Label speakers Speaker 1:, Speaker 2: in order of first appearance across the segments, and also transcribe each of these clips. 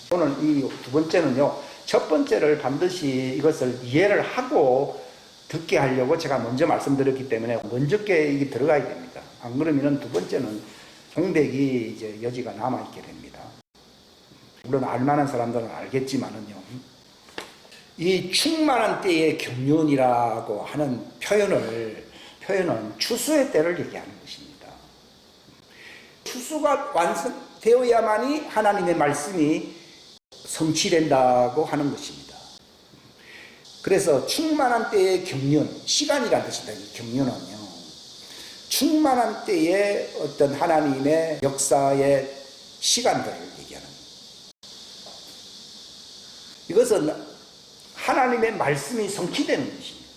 Speaker 1: 오늘 이 두 번째는요, 첫 번째를 반드시 이것을 이해를 하고 듣게 하려고 제가 먼저 말씀드렸기 때문에 먼저 게 이게 들어가야 됩니다. 안 그러면은 두 번째는 공백이 이제 여지가 남아있게 됩니다. 물론 알만한 사람들은 알겠지만은요, 이 충만한 때의 경륜이라고 하는 표현은 추수의 때를 얘기하는 것입니다. 추수가 완성되어야만이 하나님의 말씀이 성취된다고 하는 것입니다. 그래서 충만한 때의 경륜, 시간이라는 뜻입니다. 이 경륜은요, 충만한 때의 어떤 하나님의 역사의 시간들을 얘기하는 거예요. 이것은 하나님의 말씀이 성취되는 것입니다.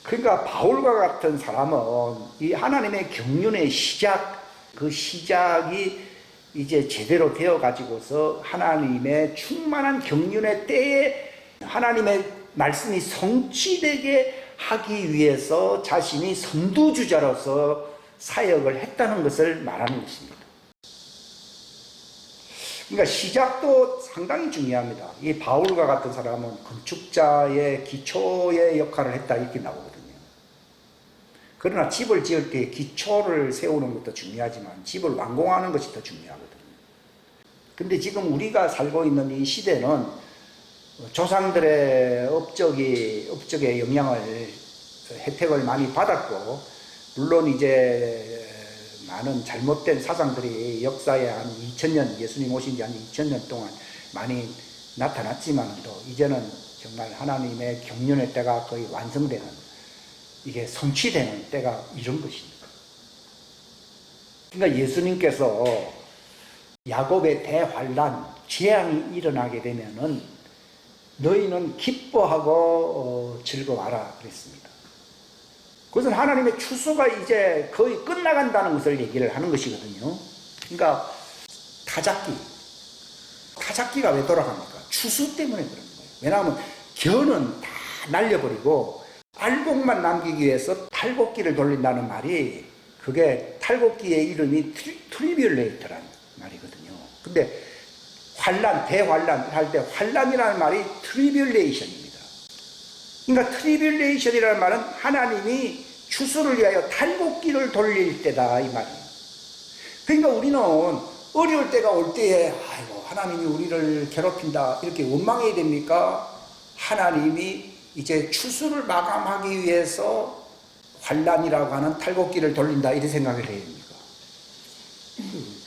Speaker 1: 그러니까 바울과 같은 사람은 이 하나님의 경륜의 시작, 그 시작이 이제 제대로 되어 가지고서 하나님의 충만한 경륜의 때에 하나님의 말씀이 성취되게 하기 위해서 자신이 선두주자로서 사역을 했다는 것을 말하는 것입니다. 그러니까 시작도 상당히 중요합니다. 이 바울과 같은 사람은 건축자의 기초의 역할을 했다 이렇게 나오거든요. 그러나 집을 지을 때 기초를 세우는 것도 중요하지만 집을 완공하는 것이 더 중요하거든요. 근데 지금 우리가 살고 있는 이 시대는 조상들의 업적의 영향을, 혜택을 많이 받았고, 물론 이제 많은 잘못된 사상들이 역사에 한 2000년, 예수님 오신 지 한 2000년 동안 많이 나타났지만도 이제는 정말 하나님의 경륜의 때가 거의 완성되는, 이게 성취되는 때가 이런 것입니다. 그러니까 예수님께서 야곱의 대환란, 재앙이 일어나게 되면은 너희는 기뻐하고 즐거워하라 그랬습니다. 그것은 하나님의 추수가 이제 거의 끝나간다는 것을 얘기를 하는 것이거든요. 그러니까 타작기가 왜 돌아갑니까? 추수 때문에 그런 거예요. 왜냐하면 겨는 다 날려버리고 알곡만 남기기 위해서 탈곡기를 돌린다는 말이, 그게 탈곡기의 이름이 트리뷸레이터라는 말이거든요. 근데 대환란 할 때 환란이라는 말이 트리뷸레이션입니다. 그러니까 트리뷸레이션이라는 말은 하나님이 추수를 위하여 탈곡기를 돌릴 때다 이 말이에요. 그러니까 우리는 어려울 때가 올 때에 아이고 하나님이 우리를 괴롭힌다 이렇게 원망해야 됩니까? 하나님이 이제 추수를 마감하기 위해서 환란이라고 하는 탈곡기를 돌린다 이렇게 생각을 해야 됩니까?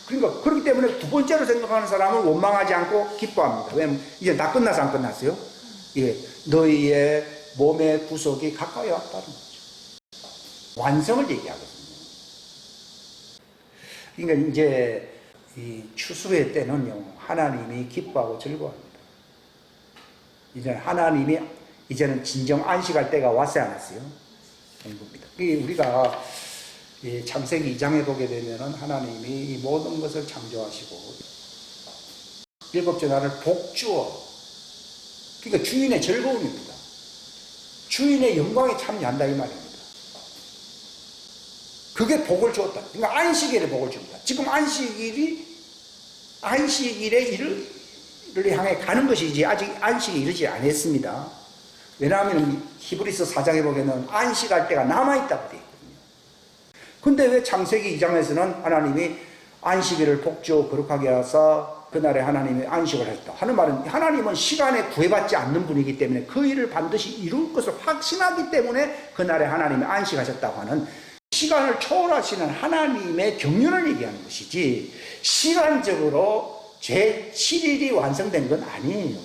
Speaker 1: 그러니까 그렇기 때문에 두 번째로 생각하는 사람은 원망하지 않고 기뻐합니다. 왜냐하면 이제 다 끝나서 안 끝났어요? 예, 너희의 몸의 구속이 가까이 왔다는 거죠. 완성을 얘기하거든요. 그러니까 이제 이 추수의 때는요, 하나님이 기뻐하고 즐거워합니다. 이제는 진정 안식할 때가 왔어야 안 왔어요? 그런 겁니다. 우리가 창세기 2장에 보게 되면은 하나님이 이 모든 것을 창조하시고 일곱째 날을 복주어, 그러니까 주인의 즐거움입니다. 주인의 영광에 참여한다 이 말입니다. 그게 복을 주었다. 그러니까 안식일에 복을 줍니다. 지금 안식일에 일을 향해 가는 것이지 아직 안식에 이르지 않았습니다. 왜냐하면 히브리서 4장에 보게는 안식할 때가 남아있다고 되어 있거든요. 근데 왜 창세기 2장에서는 하나님이 안식일을 복주어 거룩하게 하사 그날에 하나님이 안식을 했다 하는 말은, 하나님은 시간에 구애받지 않는 분이기 때문에 그 일을 반드시 이룰 것을 확신하기 때문에 그날에 하나님이 안식하셨다고 하는, 시간을 초월하시는 하나님의 경륜을 얘기하는 것이지 시간적으로 제7일이 완성된 건 아니에요.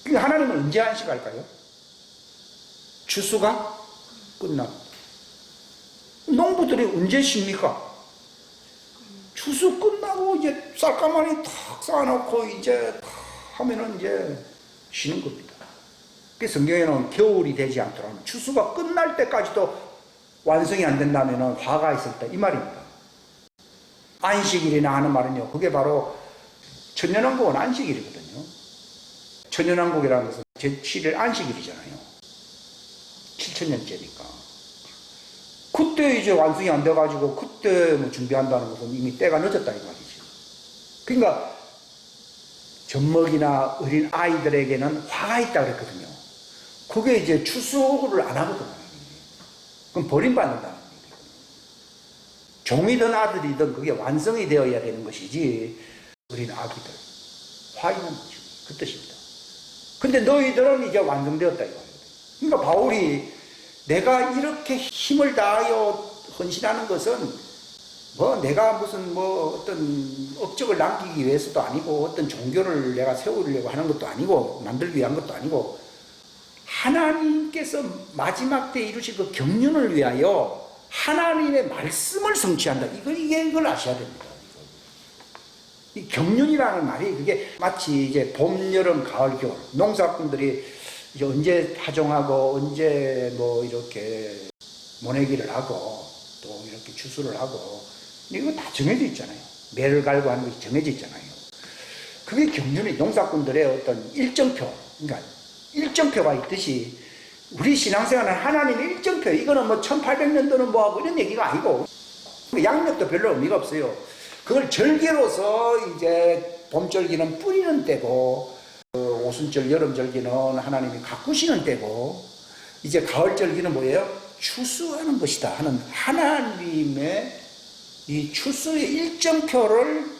Speaker 1: 그러니까 하나님은 언제 안식할까요? 추수가 끝나고. 농부들이 언제 쉽니까? 추수 끝나고 이제 쌀가마니 탁 쌓아놓고 이제 탁 하면은 이제 쉬는 겁니다. 그 성경에는 겨울이 되지 않더라면 추수가 끝날 때까지도 완성이 안 된다면 화가 있을 때 이 말입니다. 안식일이나 하는 말은요, 그게 바로 천년왕국은 안식일이거든요. 천년왕국이라는 것은 제7일 안식일이잖아요. 7천년째니까. 그때 이제 완성이 안 돼가지고 그때 뭐 준비한다는 것은 이미 때가 늦었다 이 말이죠. 그러니까 젖먹이나 어린 아이들에게는 화가 있다 그랬거든요. 그게 이제 추수를 안 하거든요. 그럼 버림받는다는 얘기거든요. 종이든 아들이든 그게 완성이 되어야 되는 것이지, 어린 아기들 화 있는 거죠. 그 뜻입니다. 근데 너희들은 이제 완성되었다 이거예요. 그러니까 바울이 내가 이렇게 힘을 다하여 헌신하는 것은 뭐 내가 무슨 뭐 어떤 업적을 남기기 위해서도 아니고 어떤 종교를 내가 세우려고 하는 것도 아니고 만들기 위한 것도 아니고 하나님께서 마지막 때 이루실 그 경륜을 위하여 하나님의 말씀을 성취한다. 이걸 아셔야 됩니다. 이 경륜이라는 말이 그게 마치 이제 봄, 여름, 가을, 겨울 농사꾼들이 이제 언제 파종하고 언제 뭐 이렇게 모내기를 하고 또 이렇게 추수를 하고 이거 다 정해져 있잖아요. 매를 갈고 하는 것이 정해져 있잖아요. 그게 경륜이 농사꾼들의 어떤 일정표, 그러니까 일정표가 있듯이 우리 신앙생활은 하나님의 일정표, 이거는 뭐 1800년도는 뭐하고 이런 얘기가 아니고 양력도 별로 의미가 없어요. 그걸 절기로서 이제 봄절기는 뿌리는 때고 오순절, 여름절기는 하나님이 가꾸시는 때고 이제 가을절기는 뭐예요? 추수하는 것이다 하는 하나님의 이 추수의 일정표를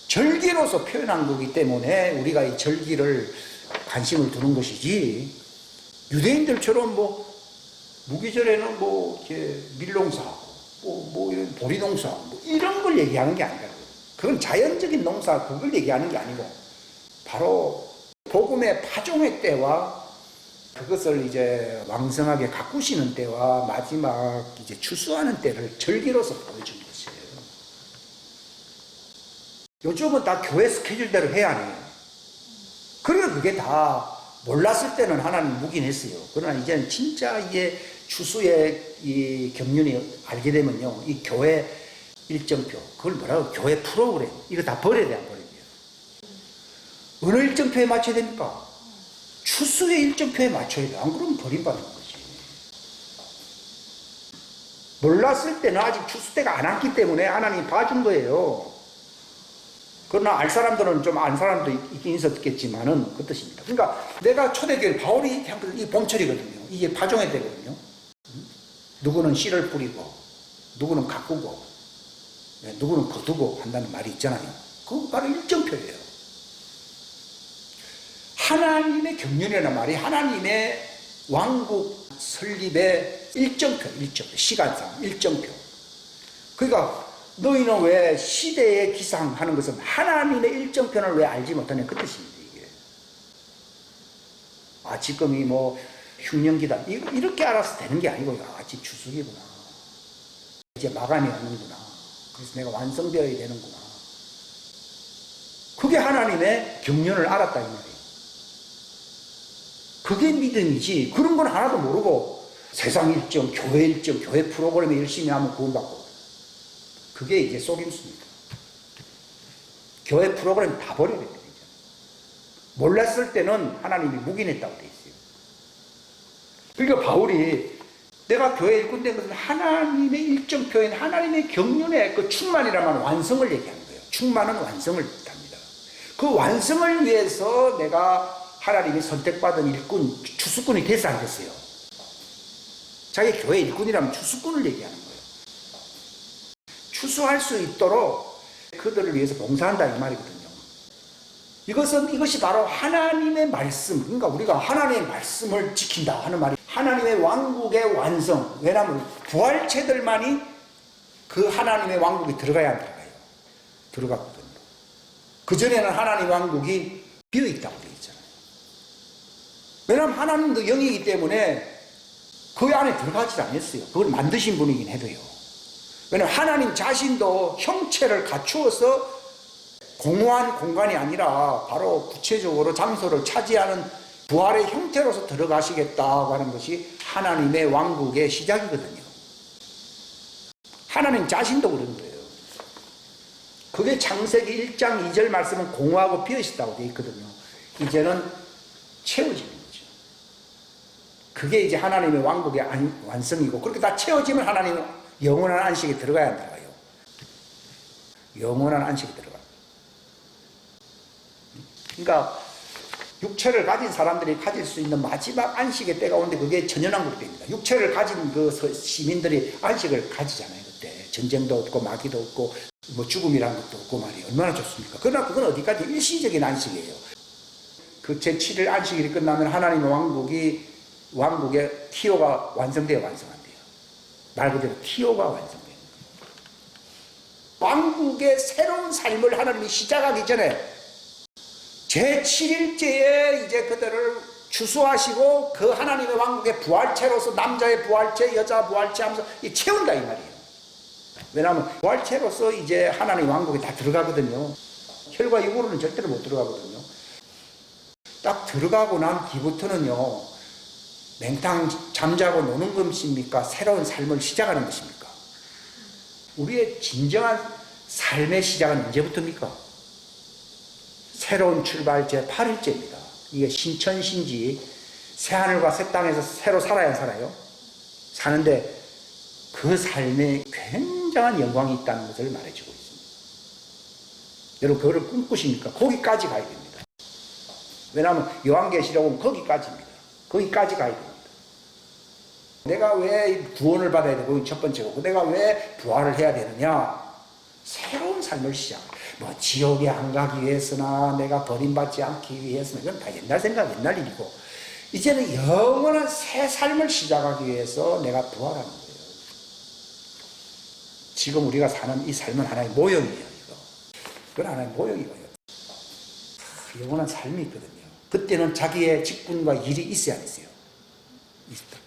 Speaker 1: 절기로서 표현한 거기 때문에 우리가 이 절기를 관심을 두는 것이지, 유대인들처럼 뭐 무기절에는 뭐 이렇게 밀농사, 뭐 이런 보리농사 뭐 이런 걸 얘기하는 게 아니라, 그건 자연적인 농사 그걸 얘기하는 게 아니고 바로 복음의 파종의 때와 그것을 이제 왕성하게 가꾸시는 때와 마지막 이제 추수하는 때를 절기로서 보여준 것이에요. 요즘은 다 교회 스케줄대로 해야 해요. 그러니까 그게 다 몰랐을 때는 하나님 묵인했어요. 그러나 이제는 진짜 이게 추수의 이 경륜이 알게 되면요, 이 교회 일정표, 그걸 뭐라고, 교회 프로그램, 이거 다 버려야 돼, 안 버려야 돼요? 어느 일정표에 맞춰야 됩니까? 추수의 일정표에 맞춰야 돼. 안 그러면 버림받는 거지. 몰랐을 때는 아직 추수 때가 안 왔기 때문에 하나님이 봐준 거예요. 그러나 알 사람들은 좀 안 사람도 있긴 있었겠지만은 그 뜻입니다. 그러니까 내가 초대교회 바울이 이 봄철이거든요. 이게 파종의 때거든요. 누구는 씨를 뿌리고 누구는 가꾸고 누구는 거두고 한다는 말이 있잖아요. 그거 바로 일정표예요. 하나님의 경륜이라는 말이 하나님의 왕국 설립의 일정표, 시간상 일정표. 그러니까 너희는 왜 시대의 기상하는 것은 하나님의 일정편을 왜 알지 못하냐, 그 뜻입니다. 이게 지금이 뭐 흉년기다 이렇게 알아서 되는 게 아니고, 지금 추수기구나, 이제 마감이 오는구나, 그래서 내가 완성되어야 되는구나, 그게 하나님의 경륜을 알았다 이 말이에요. 그게 믿음이지, 그런 건 하나도 모르고 세상 일정, 교회 프로그램에 열심히 하면 구원받고, 그게 이제 속임수입니다. 교회 프로그램 다 버려야 됩니다. 몰랐을 때는 하나님이 묵인했다고 돼 있어요. 그러니까 바울이 내가 교회 일꾼 된 것은 하나님의 일정표인 하나님의 경륜의 그 충만이라면 완성을 얘기하는 거예요. 충만은 완성을 뜻합니다. 그 완성을 위해서 내가 하나님이 선택받은 일꾼, 추수꾼이 됐어 안 됐어요? 자기 교회 일꾼이라면 추수꾼을 얘기하는 거예요. 추수할 수 있도록 그들을 위해서 봉사한다 이 말이거든요. 이것이 바로 하나님의 말씀, 그러니까 우리가 하나님의 말씀을 지킨다 하는 말이 하나님의 왕국의 완성. 왜냐하면 부활체들만이 그 하나님의 왕국에 들어가야 안 들어가요. 들어갔거든요. 그전에는 하나님의 왕국이 비어있다고 되어 있잖아요. 왜냐하면 하나님도 영이기 때문에 그 안에 들어가지 않았어요. 그걸 만드신 분이긴 해도요. 왜냐하면 하나님 자신도 형체를 갖추어서 공허한 공간이 아니라 바로 구체적으로 장소를 차지하는 부활의 형태로서 들어가시겠다고 하는 것이 하나님의 왕국의 시작이거든요. 하나님 자신도 그런 거예요. 그게 창세기 1장 2절 말씀은 공허하고 비어있다고 되어 있거든요. 이제는 채워지는 거죠. 그게 이제 하나님의 왕국의 완성이고, 그렇게 다 채워지면 하나님의 영원한 안식에 들어가야 안 들어가요. 영원한 안식에 들어가요. 그러니까 육체를 가진 사람들이 가질 수 있는 마지막 안식의 때가 오는데 그게 천연왕국 때입니다. 육체를 가진 그 시민들이 안식을 가지잖아요. 그때 전쟁도 없고 마귀도 없고 뭐 죽음이라는 것도 없고 말이에요. 얼마나 좋습니까? 그러나 그건 어디까지 일시적인 안식이에요. 그 제7일 안식일이 끝나면 하나님의 왕국의 티오가 완성돼야 완성한대요. 말 그대로 티오가 완성돼요. 왕국의 새로운 삶을 하나님이 시작하기 전에 제7일째에 이제 그들을 추수하시고 그 하나님의 왕국의 부활체로서 남자의 부활체, 여자 부활체 하면서 채운다 이 말이에요. 왜냐하면 부활체로서 이제 하나님의 왕국에 다 들어가거든요. 혈과 육으로는 절대로 못 들어가거든요. 딱 들어가고 난 뒤부터는요, 맹탕 잠자고 노는 것입니까? 새로운 삶을 시작하는 것입니까? 우리의 진정한 삶의 시작은 언제부터입니까? 새로운 출발 제8일째입니다. 이게 신천신지, 새하늘과 새 땅에서 새로 살아야 살아요. 사는데 그 삶에 굉장한 영광이 있다는 것을 말해주고 있습니다. 여러분 그거를 꿈꾸십니까? 거기까지 가야 됩니다. 왜냐하면 요한계시록은 거기까지입니다. 거기까지 가야 됩니다. 내가 왜 구원을 받아야 되고 첫 번째고 내가 왜 부활을 해야 되느냐? 새로운 삶을 시작. 뭐 지옥에 안 가기 위해서나 내가 버림받지 않기 위해서나 이건 다 옛날 생각, 옛날 일이고 이제는 영원한 새 삶을 시작하기 위해서 내가 부활하는 거예요. 지금 우리가 사는 이 삶은 하나의 모형이에요. 이거. 그건 하나의 모형이고요. 영원한 삶이 있거든요. 그때는 자기의 직분과 일이 있어야 했어요. 있다.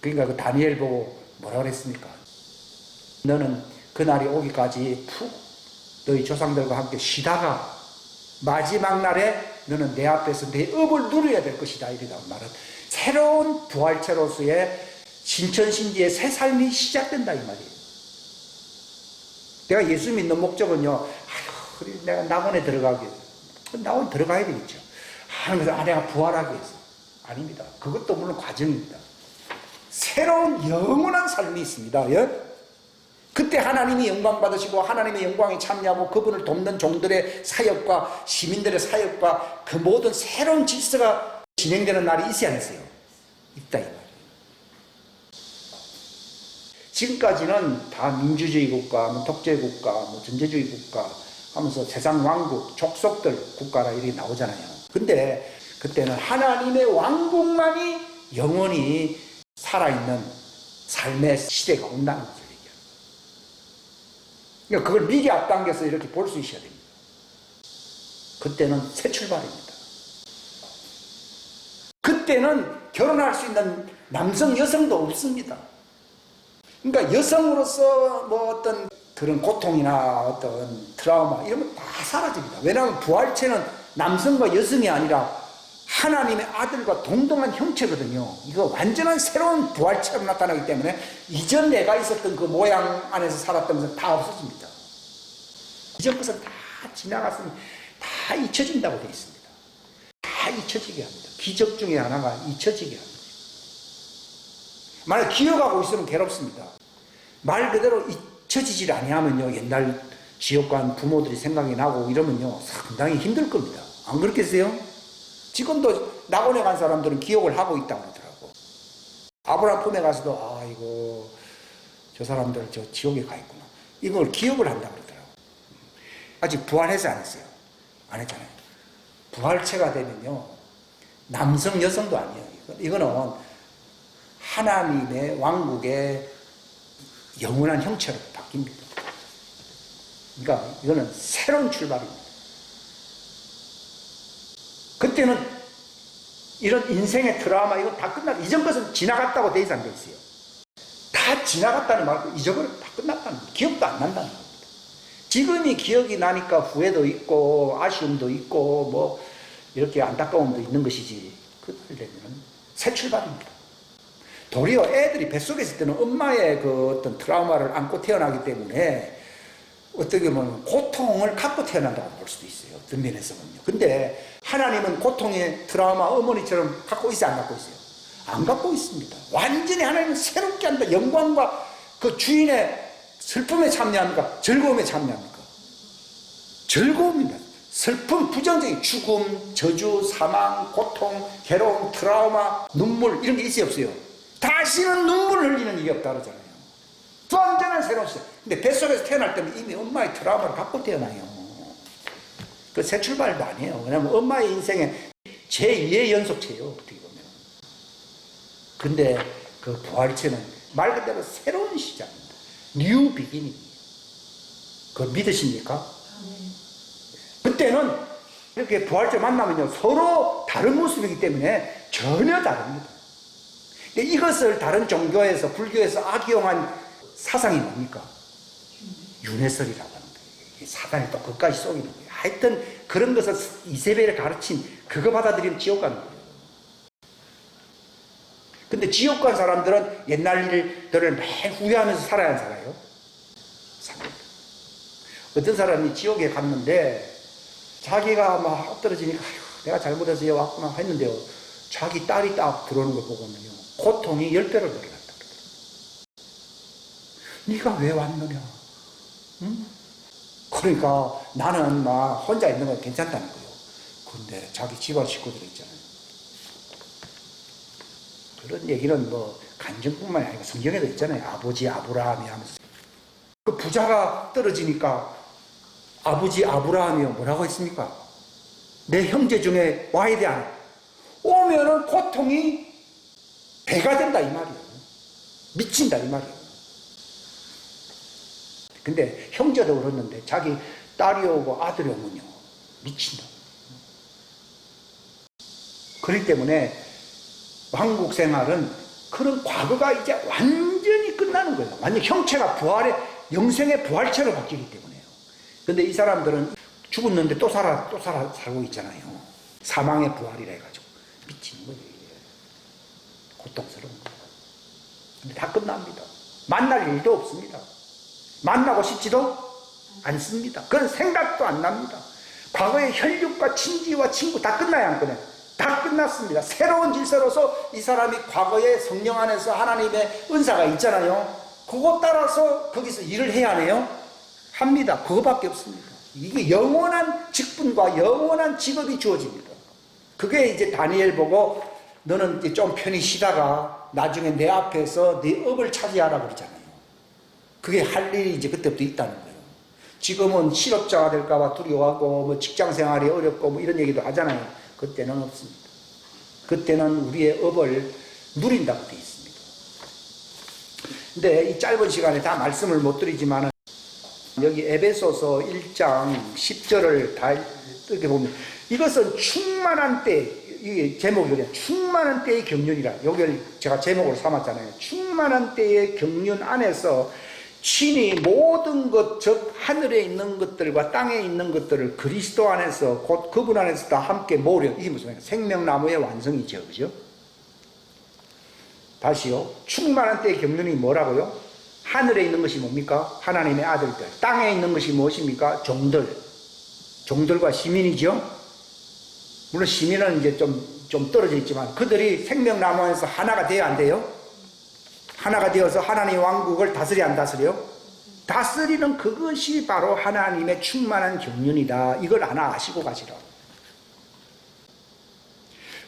Speaker 1: 그러니까 그 다니엘 보고 뭐라고 그랬습니까? 너는 그날이 오기까지 푹 너희 조상들과 함께 쉬다가 마지막 날에 너는 내 앞에서 내 업을 누려야 될 것이다. 이렇게 말은 새로운 부활체로서의 신천신지의 새 삶이 시작된다 이 말이에요. 내가 예수 믿는 목적은요. 아유, 내가 낙원에 들어가기 위해서. 낙원 들어가야 되겠죠. 하면서 내가 부활하기 위해서. 아닙니다. 그것도 물론 과정입니다. 새로운 영원한 삶이 있습니다. 예? 그때 하나님이 영광 받으시고 하나님의 영광에 참여하고 그분을 돕는 종들의 사역과 시민들의 사역과 그 모든 새로운 질서가 진행되는 날이 있어야 했어요. 있다 이 말이에요. 지금까지는 다 민주주의 국가, 뭐 독재 국가, 뭐 전제주의 국가 하면서 세상 왕국, 족속들 국가라 이렇게 나오잖아요. 근데 그때는 하나님의 왕국만이 영원히 살아있는 삶의 시대가 온다는 거죠. 그러니까 그걸 미리 앞당겨서 이렇게 볼 수 있어야 됩니다. 그때는 새 출발입니다. 그때는 결혼할 수 있는 남성, 여성도 없습니다. 그러니까 여성으로서 뭐 어떤 그런 고통이나 어떤 트라우마 이런 거 다 사라집니다. 왜냐하면 부활체는 남성과 여성이 아니라 하나님의 아들과 동등한 형체거든요. 이거 완전한 새로운 부활체로 나타나기 때문에 이전 내가 있었던 그 모양 안에서 살았던 것은 다 없어집니다. 이전 것은 다 지나갔으니 다 잊혀진다고 되어 있습니다. 다 잊혀지게 합니다. 기적 중에 하나가 잊혀지게 합니다. 만약 기억하고 있으면 괴롭습니다. 말 그대로 잊혀지질 아니하면요. 옛날 지옥 간 부모들이 생각이 나고 이러면요. 상당히 힘들 겁니다. 안 그렇겠어요? 지금도 낙원에 간 사람들은 기억을 하고 있다고 그러더라고. 아브라함 품에 가서도 아이고 저 사람들 저 지옥에 가 있구나. 이걸 기억을 한다고 그러더라고. 아직 부활해서 안 했어요. 안 했잖아요. 부활체가 되면요. 남성 여성도 아니에요. 이거는 하나님의 왕국의 영원한 형체로 바뀝니다. 그러니까 이거는 새로운 출발입니다. 그때는 이런 인생의 트라우마 이건 다 끝났다. 이전 것은 지나갔다고 돼 있어요. 다 지나갔다는 말고 잊어버려 다 끝났다는 거예요. 기억도 안 난다는 겁니다. 지금이 기억이 나니까 후회도 있고 아쉬움도 있고 뭐 이렇게 안타까움도 있는 것이지 그날 되면 새 출발입니다. 도리어 애들이 뱃속에 있을 때는 엄마의 그 어떤 트라우마를 안고 태어나기 때문에 어떻게 보면 고통을 갖고 태어난다고 볼 수도 있어요. 어떤 면에서는요. 근데 하나님은 고통의 트라우마 어머니처럼 갖고 있어요? 안 갖고 있어요? 안 갖고 있습니다. 완전히 하나님은 새롭게 한다. 영광과 그 주인의 슬픔에 참여합니까? 즐거움에 참여합니까? 즐거움입니다. 슬픔, 부정적인 죽음, 저주, 사망, 고통, 괴로움, 트라우마, 눈물 이런 게 있어요, 없어요? 다시는 눈물을 흘리는 일이 없다 그러잖아요. 완전한 새로운 시작. 근데 뱃속에서 태어날 때는 이미 엄마의 트라우마를 갖고 태어나요. 그 새 출발도 아니에요. 왜냐하면 엄마의 인생의 제2의 연속체예요, 어떻게 보면. 근데 그 부활체는 말 그대로 새로운 시작입니다. 뉴 비기닝. 그거 믿으십니까? 그때는 이렇게 부활체 만나면요, 서로 다른 모습이기 때문에 전혀 다릅니다. 근데 이것을 다른 종교에서, 불교에서 악용한 사상이 뭡니까? 윤회설이라고 하는 거예요. 사단이 또 그것까지 속이는 거예요. 하여튼 그런 것을 이세벨을 가르친 그거 받아들이면 지옥 가는 거예요. 근데 지옥 간 사람들은 옛날 일들을 매일 후회하면서 살아야 살아요. 삽니다. 어떤 사람이 지옥에 갔는데 자기가 막 떨어지니까 아휴, 내가 잘못해서 여기 왔구나 했는데요. 자기 딸이 딱 들어오는 걸 보고는요. 고통이 10배로 늘어났다. 네가 왜 왔느냐? 응? 그러니까 나는 막 혼자 있는 건 괜찮다는 거예요. 근데 자기 집안 식구들 있잖아요. 그런 얘기는 뭐 간증뿐만이 아니고 성경에도 있잖아요. 아버지 아브라함이 하면서 그 부자가 떨어지니까 아버지 아브라함이 뭐라고 했습니까? 내 형제 중에 와야 돼 안? 오면은 고통이 배가 된다 이 말이에요. 미친다 이 말이에요. 근데 형제도 그렇는데 자기 딸이 오고 아들이 오면요 미친다. 그렇기 때문에 왕국 생활은 그런 과거가 이제 완전히 끝나는 거예요. 완전 형체가 부활의 영생의 부활체로 바뀌기 때문에요. 근데 이 사람들은 죽었는데 또 살고 있잖아요. 사망의 부활이라 해가지고 미치는 거예요. 고통스러운 거예요. 근데 다 끝납니다. 만날 일도 없습니다. 만나고 싶지도 않습니다. 그런 생각도 안 납니다. 과거의 혈육과 친지와 친구 다 끝나야 안 끝나요? 다 끝났습니다. 새로운 질서로서 이 사람이 과거에 성령 안에서 하나님의 은사가 있잖아요. 그거 따라서 거기서 일을 해야 하네요. 합니다. 그거밖에 없습니다. 이게 영원한 직분과 영원한 직업이 주어집니다. 그게 이제 다니엘 보고 너는 이제 좀 편히 쉬다가 나중에 내 앞에서 네 업을 차지하라 그러잖아요. 그게 할 일이 이제 그때부터 있다는 거예요. 지금은 실업자가 될까봐 두려워하고 뭐 직장 생활이 어렵고 뭐 이런 얘기도 하잖아요. 그때는 없습니다. 그때는 우리의 업을 누린다고 되어 있습니다. 근데 이 짧은 시간에 다 말씀을 못 드리지만 여기 에베소서 1장 10절을 다 이렇게 보면 이것은 충만한 때, 이게 제목이 충만한 때의 경륜이라 여기를 제가 제목으로 삼았잖아요. 충만한 때의 경륜 안에서 친히 모든 것, 즉 하늘에 있는 것들과 땅에 있는 것들을 그리스도 안에서 곧 그분 안에서 다 함께 모으려. 이게 무슨 말이에요? 생명나무의 완성이죠. 그죠? 다시요. 충만한 때의 경륜이 뭐라고요? 하늘에 있는 것이 뭡니까? 하나님의 아들들. 땅에 있는 것이 무엇입니까? 종들. 종들과 시민이죠. 물론 시민은 이제 좀 떨어져 있지만 그들이 생명나무 안에서 하나가 돼야 안 돼요? 하나가 되어서 하나님의 왕국을 다스려 안 다스려? 다스리는 그것이 바로 하나님의 충만한 경륜이다. 이걸 하나 아시고 가시라.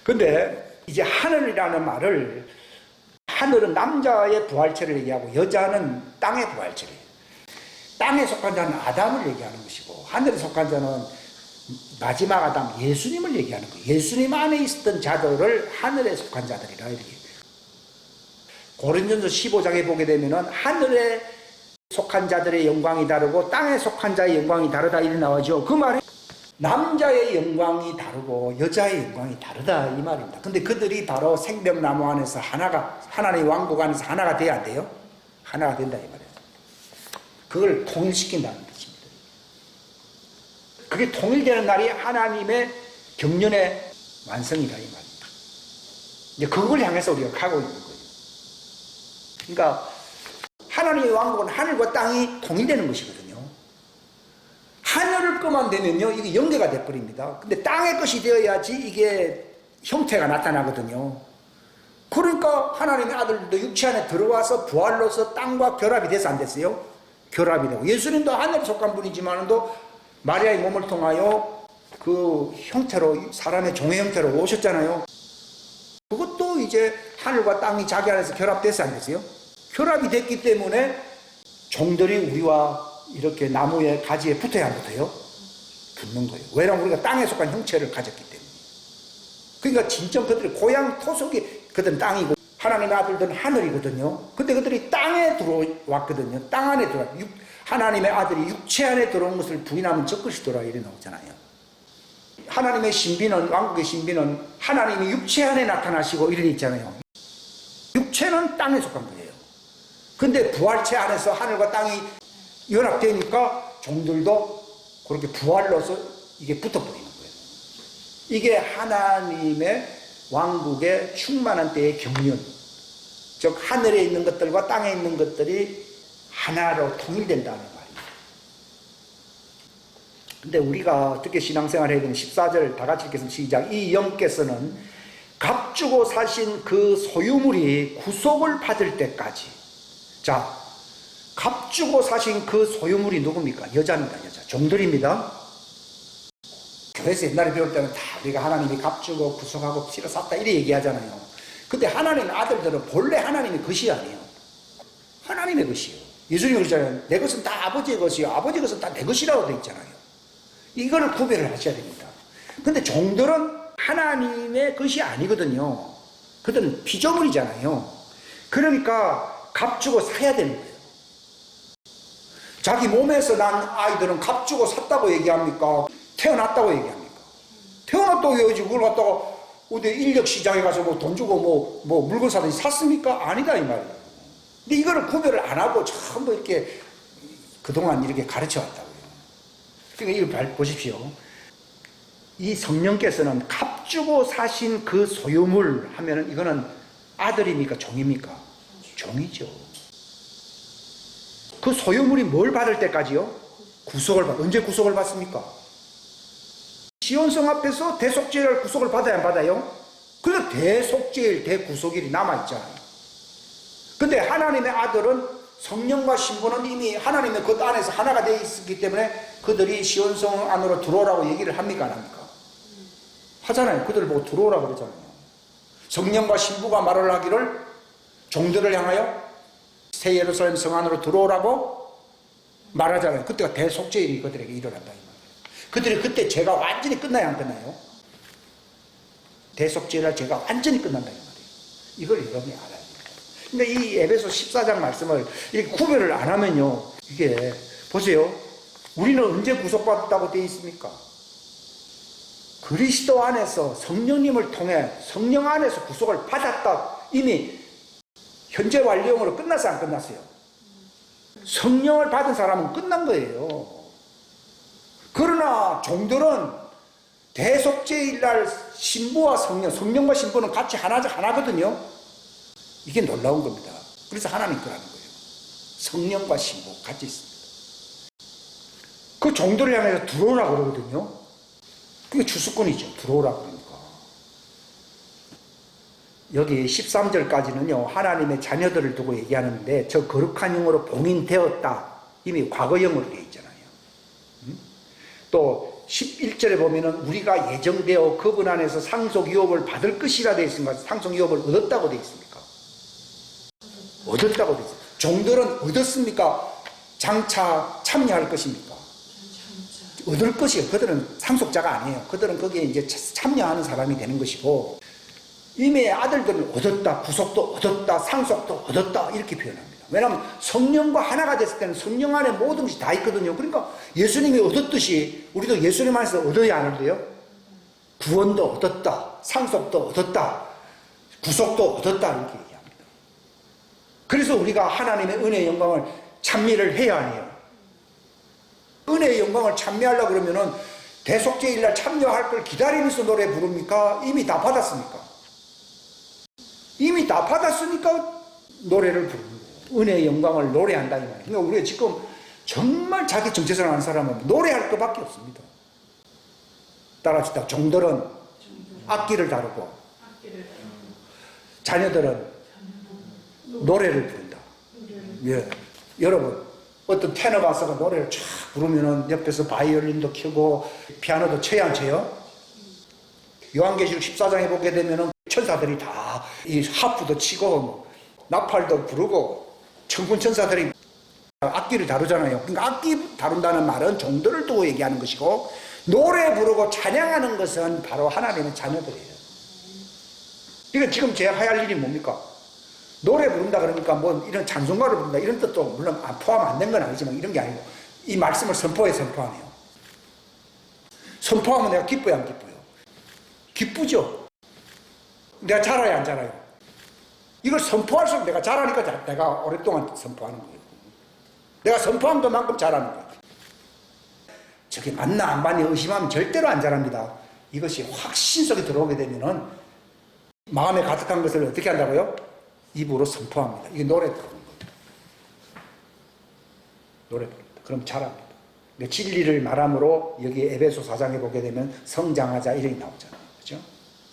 Speaker 1: 근데 이제 하늘이라는 말을 하늘은 남자의 부활체를 얘기하고 여자는 땅의 부활체를 얘기해요. 땅에 속한 자는 아담을 얘기하는 것이고 하늘에 속한 자는 마지막 아담 예수님을 얘기하는 거예요. 예수님 안에 있었던 자들을 하늘에 속한 자들이라 이렇게. 고린전서 15장에 보게 되면은 하늘에 속한 자들의 영광이 다르고 땅에 속한 자의 영광이 다르다 이렇게 나오죠. 그 말이 남자의 영광이 다르고 여자의 영광이 다르다 이 말입니다. 근데 그들이 바로 생명나무 안에서 하나가 하나님의 왕국 안에서 하나가 돼야 안 돼요? 하나가 된다 이 말이에요. 그걸 통일시킨다는 뜻입니다. 그게 통일되는 날이 하나님의 경륜의 완성이다 이 말입니다. 이제 그걸 향해서 우리가 가고 있는 거예요. 그러니까 하나님의 왕국은 하늘과 땅이 통일되는 것이거든요. 하늘을 것만 되면요 이게 연계가 돼버립니다. 근데 땅의 것이 되어야지 이게 형태가 나타나거든요. 그러니까 하나님의 아들도 육체 안에 들어와서 부활로서 땅과 결합이 돼서 안 됐어요? 결합이 되고 예수님도 하늘에 속한 분이지만도 마리아의 몸을 통하여 그 형태로 사람의 종의 형태로 오셨잖아요. 그것도 이제 하늘과 땅이 자기 안에서 결합돼서 안 됐어요? 결합이 됐기 때문에 종들이 우리와 이렇게 나무의 가지에 붙어야 안 붙어요? 붙는 거예요. 왜냐하면 우리가 땅에 속한 형체를 가졌기 때문에. 그러니까 진정 그들이 고향 토속이 그들은 땅이고 하나님의 아들들은 하늘이거든요. 근데 그들이 땅에 들어왔거든요. 땅 안에 들어와. 하나님의 아들이 육체 안에 들어온 것을 부인하면 적그리스도라 이래 나오잖아요. 하나님의 신비는, 왕국의 신비는 하나님이 육체 안에 나타나시고 이래 있잖아요. 육체는 땅에 속한 거예요. 근데 부활체 안에서 하늘과 땅이 연합되니까 종들도 그렇게 부활로서 이게 붙어버리는 거예요. 이게 하나님의 왕국의 충만한 때의 경륜, 즉 하늘에 있는 것들과 땅에 있는 것들이 하나로 통일된다는 말이에요. 근데 우리가 어떻게 신앙생활을 해야 되는 14절 다 같이 읽겠습니다. 시작. 이 영께서는 값주고 사신 그 소유물이 구속을 받을 때까지. 자, 값주고 사신 그 소유물이 누굽니까? 여자입니다. 여자. 종들입니다. 교회에서 옛날에 배울 때는 다 우리가 하나님이 값주고 구속하고 치러 샀다 이래 얘기하잖아요. 근데 하나님의 아들들은 본래 하나님의 것이 아니에요. 하나님의 것이에요. 예수님이 그러잖아요. 내 것은 다 아버지의 것이요. 아버지 것은 다 내 것이라고 되어 있잖아요. 이거를 구별을 하셔야 됩니다. 근데 종들은 하나님의 것이 아니거든요. 그들은 피조물이잖아요. 그러니까 값주고 사야 되는 거예요. 자기 몸에서 난 아이들은 값주고 샀다고 얘기합니까? 태어났다고 얘기합니까? 태어났다고 얘기하지 그걸 갖다가 어디 인력시장에 가서 뭐 돈 주고 뭐 물건 사든지 샀습니까? 아니다 이 말이에요. 근데 이거를 구별을 안 하고 전부 이렇게 그동안 이렇게 가르쳐 왔다고요. 그러니까 이걸 보십시오. 이 성령께서는 값주고 사신 그 소유물 하면은 이거는 아들입니까? 종입니까? 종이죠. 그 소유물이 뭘 받을 때까지요? 구속을 받. 언제 구속을 받습니까? 시온성 앞에서 대속죄일 구속을 받아야 안 받아요? 그래서 대속죄일 대구속일이 남아있잖아요. 근데 하나님의 아들은 성령과 신부는 이미 하나님의 그 안에서 하나가 되어 있었기 때문에 그들이 시온성 안으로 들어오라고 얘기를 합니까? 안 합니까? 하잖아요. 그들 보고 들어오라고 그러잖아요. 성령과 신부가 말을 하기를 종들을 향하여 새 예루살렘 성 안으로 들어오라고 말하잖아요. 그때가 대속죄일이 그들에게 일어난다. 그들이 그때 죄가 완전히 끝나야 안 끝나요? 대속죄일날 죄가 완전히 끝난다 이 말이에요. 이걸 여러분이 알아야 돼요. 그러니까 이 에베소 14장 말씀을 이렇게 구별을 안 하면요, 이게 보세요. 우리는 언제 구속받았다고 되어 있습니까? 그리스도 안에서 성령님을 통해 성령 안에서 구속을 받았다. 이미 현재 완료형으로 끝났어요, 안 끝났어요? 성령을 받은 사람은 끝난 거예요. 그러나 종들은 대속죄일날 신부와 성령과 신부는 같이 하나거든요. 이게 놀라운 겁니다. 그래서 하나님 거라는 거예요. 성령과 신부 같이 있습니다. 그 종들을 향해서 들어오라 그러거든요. 그게 주수꾼이죠. 들어오라 그러니까. 여기 13절까지는요, 하나님의 자녀들을 두고 얘기하는데, 저 거룩한 영으로 봉인되었다. 이미 과거형으로 되어 있잖아요. 또 11절에 보면은 우리가 예정되어 그분 안에서 상속 유업을 받을 것이라 되어 있습니까? 상속 유업을 얻었다고 되어 있습니까? 얻었다고 되어 있습니다. 종들은 얻었습니까? 장차 참여할 것입니까? 얻을 것이에요. 그들은 상속자가 아니에요. 그들은 거기에 이제 참여하는 사람이 되는 것이고, 이미 아들들은 얻었다, 구속도 얻었다, 상속도 얻었다 이렇게 표현합니다. 왜냐하면 성령과 하나가 됐을 때는 성령 안에 모든 것이 다 있거든요. 그러니까 예수님이 얻었듯이 우리도 예수님 안에서 얻어야 하는데요. 구원도 얻었다, 상속도 얻었다, 구속도 얻었다 이렇게 얘기합니다. 그래서 우리가 하나님의 은혜의 영광을 찬미를 해야 해요. 은혜의 영광을 찬미하려고 그러면은 대속죄일날 참여할 걸 기다리면서 노래 부릅니까? 이미 다 받았습니까? 이미 다 받았으니까 노래를 부르는 거예요. 은혜의 영광을 노래한다 이 말이에요. 그러니까 우리가 지금 정말 자기 정체성을 아는 사람은 노래할 것밖에 없습니다. 따라합시다. 종들은 악기를 다루고 자녀들은 노래를 부른다. 예. 여러분 어떤 테너 가수가 노래를 쫙 부르면은 옆에서 바이올린도 켜고 피아노도 쳐야 안 쳐요? 요한계시록 14장에 보게 되면은 천사들이 다 이 하프도 치고 뭐 나팔도 부르고 천군 천사들이 악기를 다루잖아요. 그러니까 악기 다룬다는 말은 종들을 두고 얘기하는 것이고, 노래 부르고 찬양하는 것은 바로 하나님의 자녀들이에요. 그러니까 지금 제가 할 일이 뭡니까? 노래 부른다 그러니까 뭐 이런 찬송가를 부른다 이런 뜻도 물론 포함 안 된 건 아니지만 이런 게 아니고, 이 말씀을 선포하네요. 선포하면 내가 기뻐요, 안 기뻐요? 기쁘죠? 내가 잘해야 안 잘해요? 이걸 선포할수록 내가 잘하니까 내가 오랫동안 선포하는 거예요. 내가 선포한 것만큼 잘하는 거예요. 저게 맞나 안 맞나 의심하면 절대로 안 잘합니다. 이것이 확신 속에 들어오게 되면은 마음에 가득한 것을 어떻게 한다고요? 입으로 선포합니다. 이게 노래 부르는 거죠. 노래 부릅니다. 그럼 잘합니다. 진리를 말함으로 여기 에베소 4장에 보게 되면 성장하자 이렇게 나오잖아요. 그죠?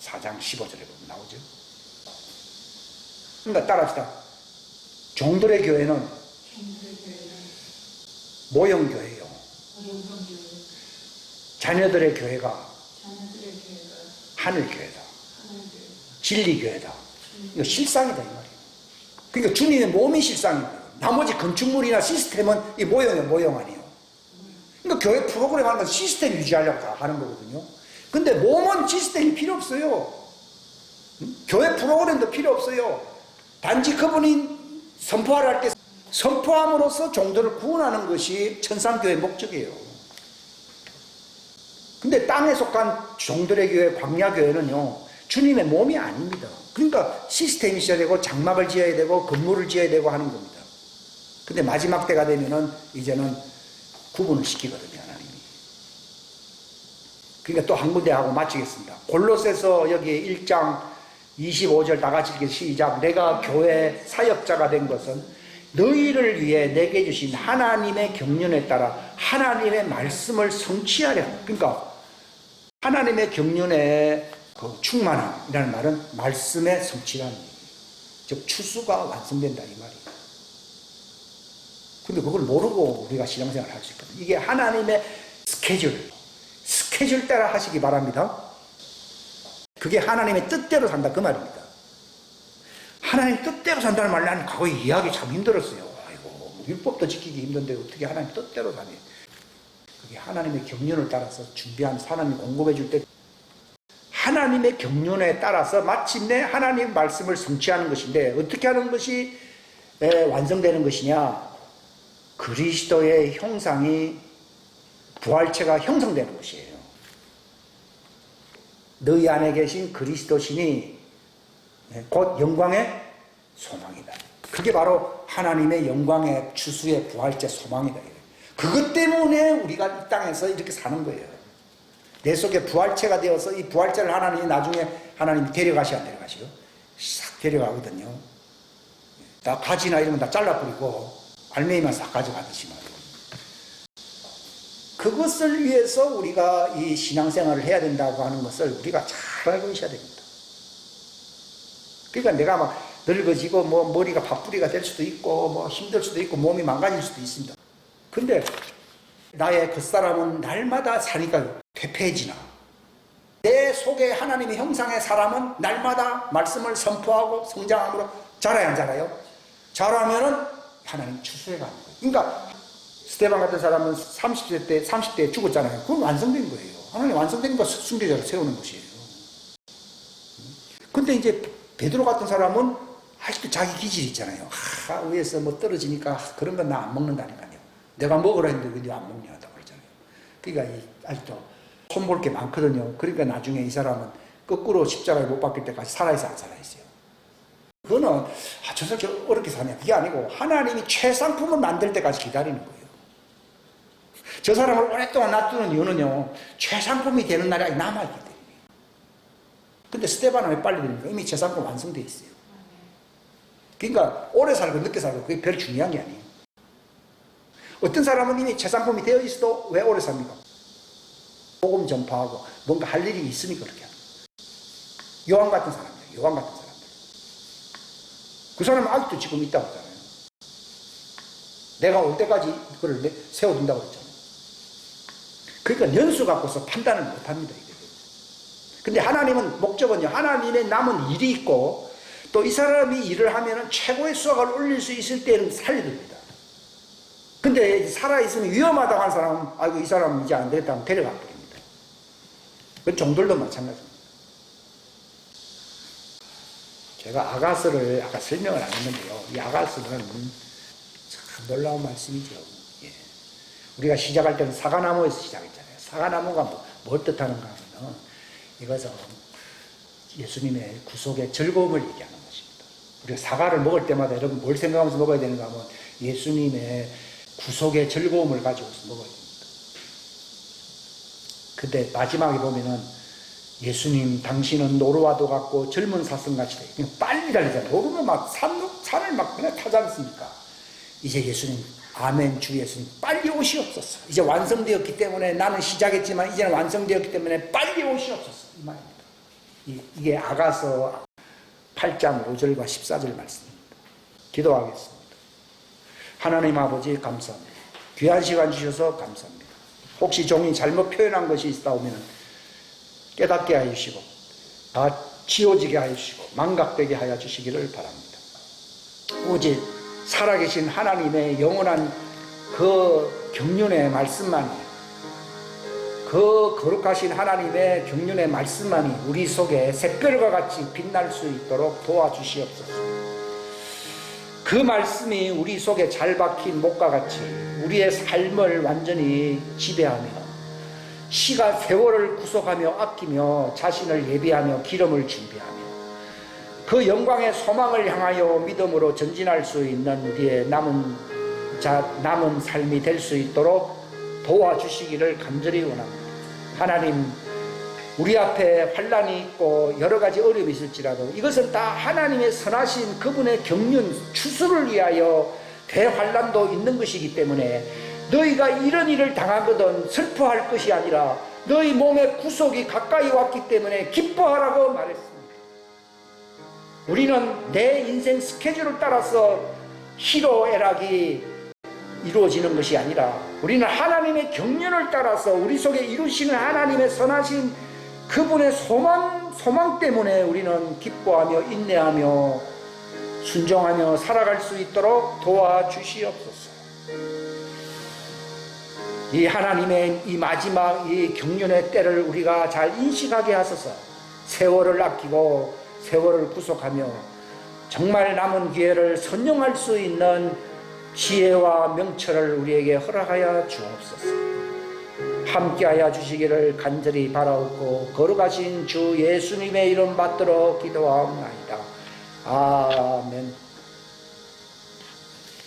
Speaker 1: 4장 15절에 보면 나오죠. 그러니까 따라합시다. 종들의 교회는 모형교회요. 자녀들의 교회가 하늘교회다. 진리교회다. 이거 실상이다 이 말이에요. 그러니까 주님의 몸이 실상이에요. 나머지 건축물이나 시스템은 이 모형 아니에요. 그러니까 교회 프로그램 하는 건 시스템 유지하려고 다 하는 거거든요. 근데 몸은 시스템이 필요 없어요. 교회 프로그램도 필요 없어요. 단지 그분이 선포를 할 때 선포함으로써 종들을 구원하는 것이 천상교회의 목적이에요. 근데 땅에 속한 종들의 교회, 광야교회는요, 주님의 몸이 아닙니다. 그러니까 시스템이 있어야 되고 장막을 지어야 되고 건물을 지어야 되고 하는 겁니다. 근데 마지막 때가 되면은 이제는 구분을 시키거든요, 하나님이. 그러니까 또 한 군데 하고 마치겠습니다. 골로새서 여기 1장 25절 다 같이 읽기 시작. 내가 교회 사역자가 된 것은 너희를 위해 내게 주신 하나님의 경륜에 따라 하나님의 말씀을 성취하려. 그러니까 하나님의 경륜에 그 충만함이라는 말은 말씀의 성취라는 얘기예요. 즉 추수가 완성된다 이 말이에요. 근데 그걸 모르고 우리가 신앙생활을 할 수 있거든요. 이게 하나님의 스케줄 따라 하시기 바랍니다. 그게 하나님의 뜻대로 산다 그 말입니다. 하나님 뜻대로 산다는 말 나는 그거 이해하기 참 힘들었어요. 아이고 율법도 지키기 힘든데 어떻게 하나님 뜻대로 사니? 그게 하나님의 경륜을 따라서 준비한 하나님 공급해 줄 때 하나님의 경륜에 따라서 마침내 하나님 말씀을 성취하는 것인데, 어떻게 하는 것이 완성되는 것이냐? 그리스도의 형상이 부활체가 형성되는 것이에요. 너희 안에 계신 그리스도신이 곧 영광의 소망이다. 그게 바로 하나님의 영광의 추수의 부활체 소망이다. 그것 때문에 우리가 이 땅에서 이렇게 사는 거예요. 내 속에 부활체가 되어서 이 부활체를 하나님이 나중에 하나님이 데려가시면 안 데려가시요? 싹 데려가거든요. 다 가지나 이런 건 다 잘라버리고 알맹이만 싹 가져가듯이 말이에요. 그것을 위해서 우리가 이 신앙생활을 해야 된다고 하는 것을 우리가 잘 알고 있어야 됩니다. 그러니까 내가 막 늙어지고 뭐 머리가 밥풀이가 될 수도 있고 뭐 힘들 수도 있고 몸이 망가질 수도 있습니다. 근데 나의 겉사람은 날마다 사니까 퇴폐해지나? 내 속에 하나님의 형상의 사람은 날마다 말씀을 선포하고 성장함으로 자라야 안 자라요? 자라면은 하나님 추수해가는 거예요. 그러니까 스데반 같은 사람은 30대에 죽었잖아요. 그건 완성된 거예요. 하나님 완성된 거 순교자로 세우는 것이에요. 근데 이제 베드로 같은 사람은 아직도 자기 기질이 있잖아요. 위에서 뭐 떨어지니까 그런 건 나 안 먹는다니까요. 내가 먹으라 했는데 왜 안 먹냐고 그러잖아요. 그러니까 아직도 손볼 게 많거든요. 그러니까 나중에 이 사람은 거꾸로 십자가에 못 박힐 때까지 살아있어 안 살아있어요. 그거는 저 새끼 어렵게 사냐 그게 아니고 하나님이 최상품을 만들 때까지 기다리는 거예요. 저 사람을 오랫동안 놔두는 이유는요, 최상품이 되는 날이 남아있기 때문에. 근데 스데반은 왜 빨리 됩니까? 이미 최상품 완성되어 있어요. 그러니까 오래 살고 늦게 살고 그게 별 중요한 게 아니에요. 어떤 사람은 이미 최상품이 되어 있어도 왜 오래 삽니까? 복음 전파하고 뭔가 할 일이 있으니까 그렇게 하는 거예요. 요한 같은 사람이에요. 요한 같은 사람들. 그 사람은 아직도 지금 있다고 하잖아요. 내가 올 때까지 그걸 세워둔다고 그랬잖아요. 그러니까 연수 갖고서 판단을 못합니다. 근데 하나님은 목적은요, 하나님의 남은 일이 있고 또 이 사람이 일을 하면 최고의 수확을 올릴 수 있을 때는 살려줍니다. 근데 살아있으면 위험하다고 하는 사람은 아이고 이 사람은 이제 안 되겠다 하면 데려가 버립니다. 그 종들도 마찬가지입니다. 제가 아가서를 아까 설명을 안 했는데요. 이 아가서는 참 놀라운 말씀이죠. 예. 우리가 시작할 때는 사과나무에서 시작했잖아요. 사과나무가 뭘 뜻하는가 하면 이것은 예수님의 구속의 즐거움을 얘기하는 것입니다. 우리가 사과를 먹을 때마다 여러분 뭘 생각하면서 먹어야 되는가 하면 예수님의 구속의 즐거움을 가지고서 먹어야 됩니다. 근데 마지막에 보면은 예수님 당신은 노루와도 같고 젊은 사슴같이 돼. 그냥 빨리 달리잖아요. 노루는 막 산을 막 그냥 타지 않습니까? 이제 예수님 아멘 주 예수님 빨리 오시옵소서. 이제 완성되었기 때문에 나는 시작했지만 이제는 완성되었기 때문에 빨리 오시옵소서. 이 말입니다. 이게 아가서 8장 5절과 14절 말씀입니다. 기도하겠습니다. 하나님 아버지 감사합니다. 귀한 시간 주셔서 감사합니다. 혹시 종이 잘못 표현한 것이 있다면 깨닫게 하여 주시고 다 지워지게 하여 주시고 망각되게 하여 주시기를 바랍니다. 오직 살아계신 하나님의 영원한 그 경륜의 말씀만이, 그 거룩하신 하나님의 경륜의 말씀만이 우리 속에 샛별과 같이 빛날 수 있도록 도와주시옵소서. 그 말씀이 우리 속에 잘 박힌 목과 같이 우리의 삶을 완전히 지배하며 시간 세월을 구속하며 아끼며 자신을 예비하며 기름을 준비하며 그 영광의 소망을 향하여 믿음으로 전진할 수 있는 우리의 남은 삶이 될 수 있도록 도와주시기를 간절히 원합니다. 하나님, 우리 앞에 환난이 있고 여러 가지 어려움이 있을지라도 이것은 다 하나님의 선하신 그분의 경륜 추수를 위하여 대환난도 있는 것이기 때문에 너희가 이런 일을 당하거든 슬퍼할 것이 아니라 너희 몸의 구속이 가까이 왔기 때문에 기뻐하라고 말했습니다. 우리는 내 인생 스케줄을 따라서 희로애락이 이루어지는 것이 아니라 우리는 하나님의 경륜을 따라서 우리 속에 이루시는 하나님의 선하신 그분의 소망 때문에 우리는 기뻐하며 인내하며 순종하며 살아갈 수 있도록 도와주시옵소서. 이 하나님의 이 마지막 이 경륜의 때를 우리가 잘 인식하게 하소서. 세월을 아끼고 세월을 구속하며 정말 남은 기회를 선용할 수 있는 지혜와 명철을 우리에게 허락하여 주옵소서. 함께하여 주시기를 간절히 바라옵고 거룩하신 주 예수님의 이름 받들어 기도하옵나이다. 아멘.